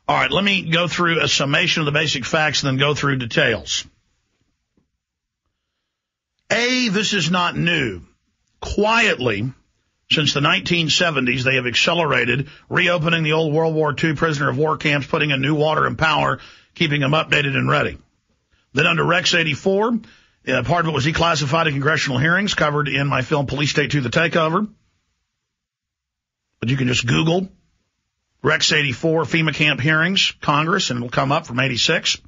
All right, let me go through a summation of the basic facts and then go through details. This is not new. Quietly, since the 1970s, they have accelerated reopening the old World War II prisoner of war camps, putting in new water and power, keeping them updated and ready. Then under Rex 84, part of it was declassified in congressional hearings, covered in my film Police State 2: The Takeover. But you can just Google Rex 84 FEMA camp hearings, Congress, and it'll come up from 86.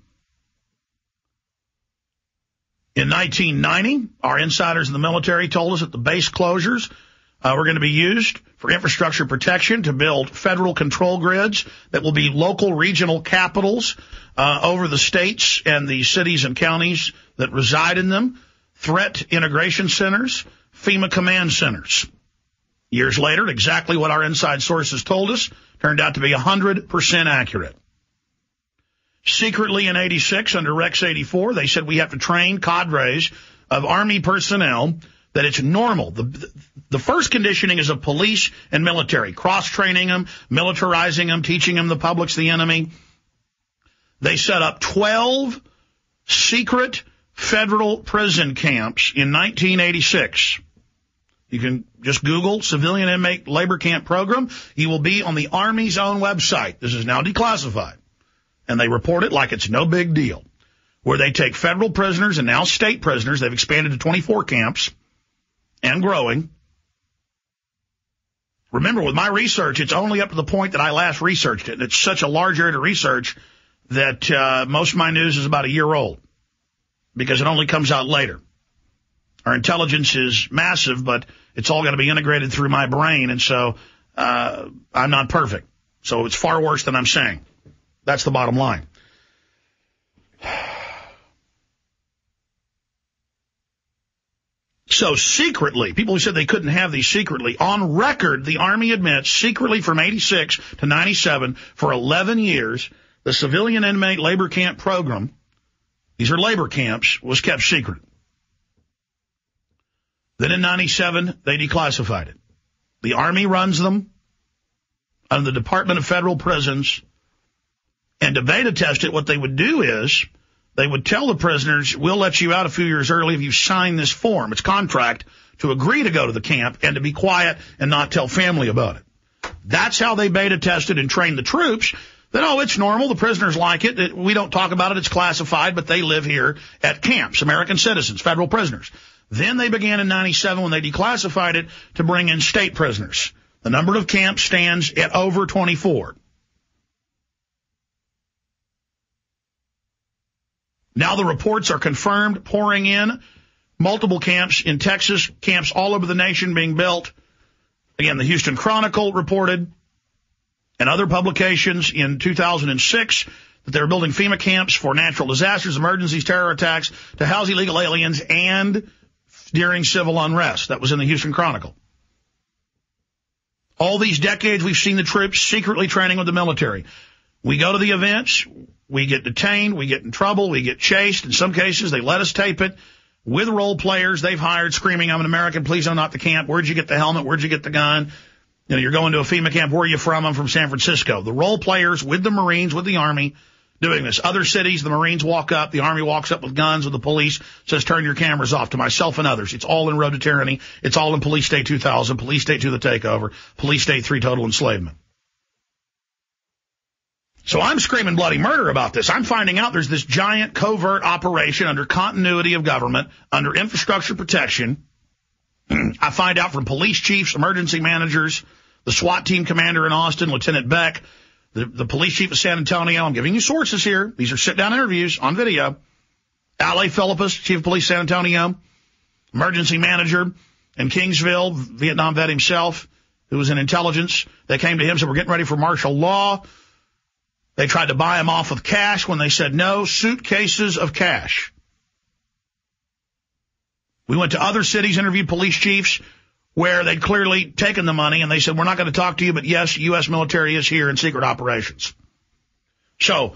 In 1990, our insiders in the military told us that the base closures were going to be used for infrastructure protection to build federal control grids that will be local regional capitals over the states and the cities and counties that reside in them, threat integration centers, FEMA command centers. Years later, exactly what our inside sources told us turned out to be 100% accurate. Secretly in 86, under Rex 84, they said we have to train cadres of Army personnel that it's normal. The first conditioning is of police and military, cross-training them, militarizing them, teaching them the public's the enemy. They set up 12 secret federal prison camps in 1986. You can just Google Civilian Inmate Labor Camp Program. You will be on the Army's own website. This is now declassified. And they report it like it's no big deal, where they take federal prisoners and now state prisoners. They've expanded to 24 camps and growing. Remember, with my research, it's only up to the point that I last researched it. It's such a large area to research that most of my news is about a year old because it only comes out later. Our intelligence is massive, but it's all got to be integrated through my brain, and so I'm not perfect. So it's far worse than I'm saying. That's the bottom line. So secretly, people who said they couldn't have these secretly, on record, the Army admits secretly from 86 to 97, for 11 years, the Civilian Inmate Labor Camp Program, these are labor camps, was kept secret. Then in 97, they declassified it. The Army runs them under the Department of Federal Prisons. And to beta test it, what they would do is they would tell the prisoners, we'll let you out a few years early if you sign this form. It's contract to agree to go to the camp and to be quiet and not tell family about it. That's how they beta tested and trained the troops that, oh, it's normal. The prisoners like it. We don't talk about it. It's classified, but they live here at camps, American citizens, federal prisoners. Then they began in 97 when they declassified it to bring in state prisoners. The number of camps stands at over 24. Now the reports are confirmed, pouring in. Multiple camps in Texas, camps all over the nation being built. Again, the Houston Chronicle reported, and other publications in 2006, that they were building FEMA camps for natural disasters, emergencies, terror attacks, to house illegal aliens, and during civil unrest. That was in the Houston Chronicle. All these decades, we've seen the troops secretly training with the military. We go to the events, we get detained, we get in trouble, we get chased. In some cases, they let us tape it with role players they've hired screaming, I'm an American, please don't knock the camp. Where'd you get the helmet? Where'd you get the gun? You know, you're going to a FEMA camp. Where are you from? I'm from San Francisco. The role players with the Marines, with the Army, doing this. Other cities, the Marines walk up, the Army walks up with guns, with the police, says turn your cameras off, to myself and others. It's all in Road to Tyranny. It's all in Police State 2000, Police State 2: The Takeover, Police State 3: Total Enslavement. So I'm screaming bloody murder about this. I'm finding out there's this giant covert operation under continuity of government, under infrastructure protection. I find out from police chiefs, emergency managers, the SWAT team commander in Austin, Lieutenant Beck, the police chief of San Antonio. I'm giving you sources here. These are sit-down interviews on video. L.A. Philippus, chief of police San Antonio, emergency manager in Kingsville, Vietnam vet himself, who was in intelligence. They came to him and said, we're getting ready for martial law. They tried to buy him off with cash. When they said no, suitcases of cash. We went to other cities, interviewed police chiefs where they'd clearly taken the money, and they said, we're not going to talk to you, but yes, U.S. military is here in secret operations. So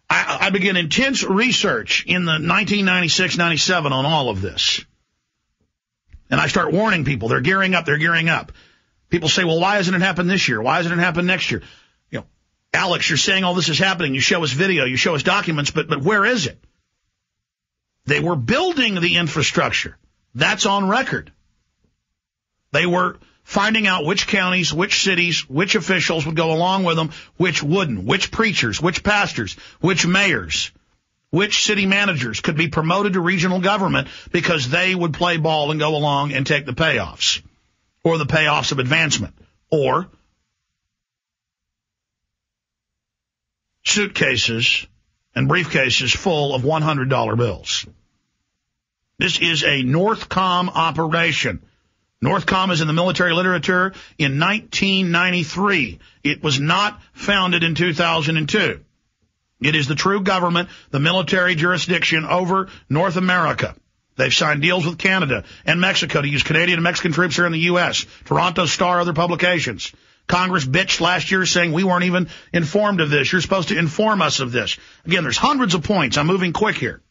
I began intense research in the 1996-97 on all of this. And I start warning people, they're gearing up, they're gearing up. People say, well, why hasn't it happened this year? Why hasn't it happened next year? Alex, you're saying all this is happening. You show us video, you show us documents, but where is it? They were building the infrastructure. That's on record. They were finding out which counties, which cities, which officials would go along with them, which wouldn't, which preachers, which pastors, which mayors, which city managers could be promoted to regional government because they would play ball and go along and take the payoffs or the payoffs of advancement or suitcases and briefcases full of $100 bills. This is a Northcom operation. Northcom is in the military literature in 1993. It was not founded in 2002. It is the true government, the military jurisdiction over North America. They've signed deals with Canada and Mexico to use Canadian and Mexican troops here in the U.S. Toronto Star, other publications. Congress bitched last year saying we weren't even informed of this. You're supposed to inform us of this. Again, there's hundreds of points. I'm moving quick here.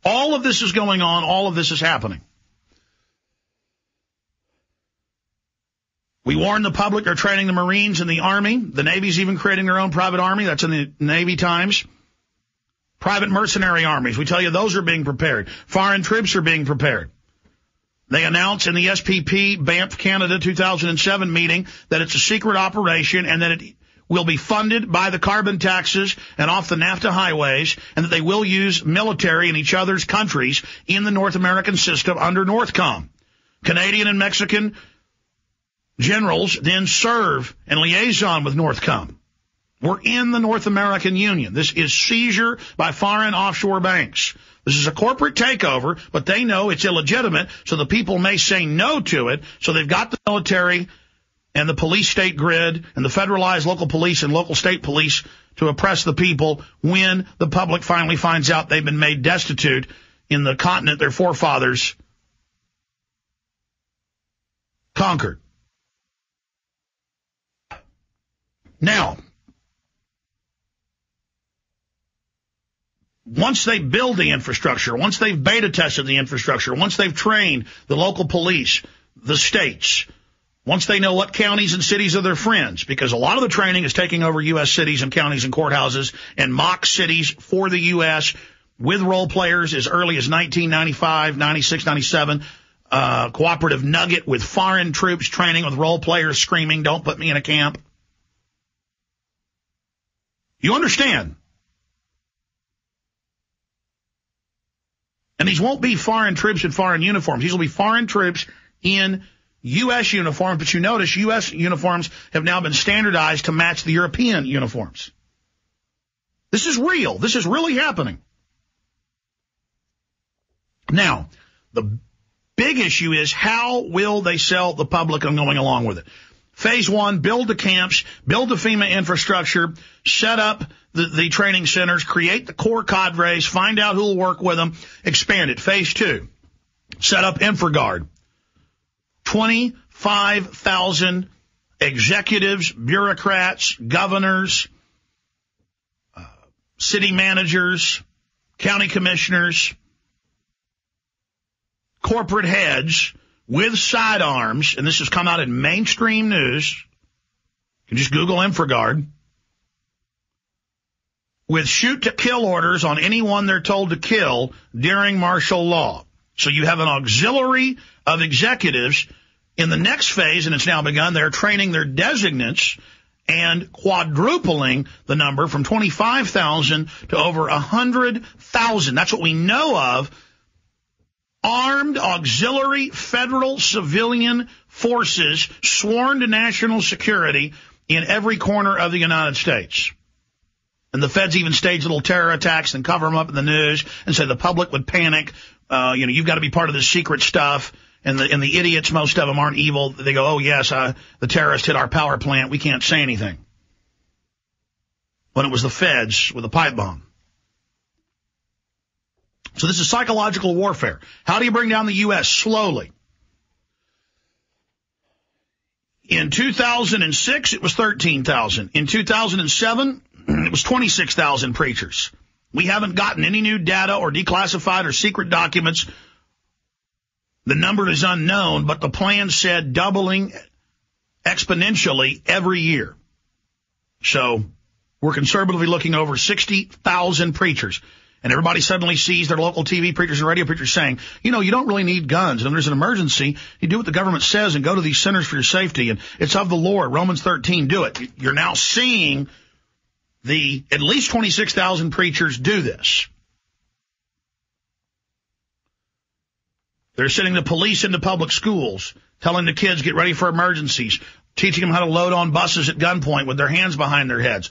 All of this is going on. All of this is happening. We warn the public they're training the Marines and the Army. The Navy's even creating their own private army. That's in the Navy Times. Private mercenary armies. We tell you those are being prepared. Foreign troops are being prepared. They announced in the SPP Banff Canada 2007 meeting that it's a secret operation and that it will be funded by the carbon taxes and off the NAFTA highways, and that they will use military in each other's countries in the North American system under Northcom. Canadian and Mexican generals then serve and liaison with Northcom. We're in the North American Union. This is seizure by foreign offshore banks. This is a corporate takeover, but they know it's illegitimate, so the people may say no to it. So they've got the military and the police state grid and the federalized local police and local state police to oppress the people when the public finally finds out they've been made destitute in the continent their forefathers conquered. Now, once they build the infrastructure, once they've beta tested the infrastructure, once they've trained the local police, the states, once they know what counties and cities are their friends, because a lot of the training is taking over U.S. cities and counties and courthouses and mock cities for the U.S. with role players as early as 1995, 96, 97, cooperative nugget with foreign troops training with role players screaming, "Don't put me in a camp." You understand? And these won't be foreign troops in foreign uniforms. These will be foreign troops in U.S. uniforms, but you notice U.S. uniforms have now been standardized to match the European uniforms. This is real. This is really happening. Now, the big issue is how will they sell the public on going along with it? Phase one, build the camps, build the FEMA infrastructure, set up the training centers, create the core cadres, find out who will work with them, expand it. Phase two, set up InfraGard. 25,000 executives, bureaucrats, governors, city managers, county commissioners, corporate heads with sidearms, and this has come out in mainstream news. You can just Google InfraGard. With shoot-to-kill orders on anyone they're told to kill during martial law. So you have an auxiliary of executives. In the next phase, and it's now begun, they're training their designates and quadrupling the number from 25,000 to over 100,000. That's what we know of. Armed auxiliary federal civilian forces sworn to national security in every corner of the United States. And the feds even stage little terror attacks and cover them up in the news and say the public would panic. You've got to be part of this secret stuff. And the idiots, most of them aren't evil. They go, oh, yes, the terrorist hit our power plant. We can't say anything. When it was the feds with a pipe bomb. So this is psychological warfare. How do you bring down the U.S.? Slowly. In 2006, it was 13,000. In 2007, it was 26,000 preachers. We haven't gotten any new data or declassified or secret documents. The number is unknown, but the plan said doubling exponentially every year. So we're conservatively looking over 60,000 preachers. And everybody suddenly sees their local TV preachers and radio preachers saying, you know, you don't really need guns. And when there's an emergency, you do what the government says and go to these centers for your safety. And it's of the Lord. Romans 13, do it. You're now seeing at least 26,000 preachers do this. They're sending the police into public schools, telling the kids get ready for emergencies, teaching them how to load on buses at gunpoint with their hands behind their heads.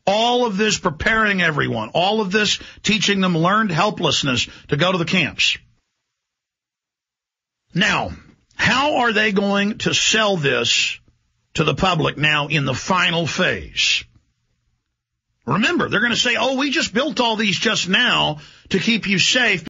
All of this preparing everyone, all of this teaching them learned helplessness to go to the camps. Now, how are they going to sell this to the public now in the final phase? Remember, they're going to say, oh, we just built all these just now to keep you safe.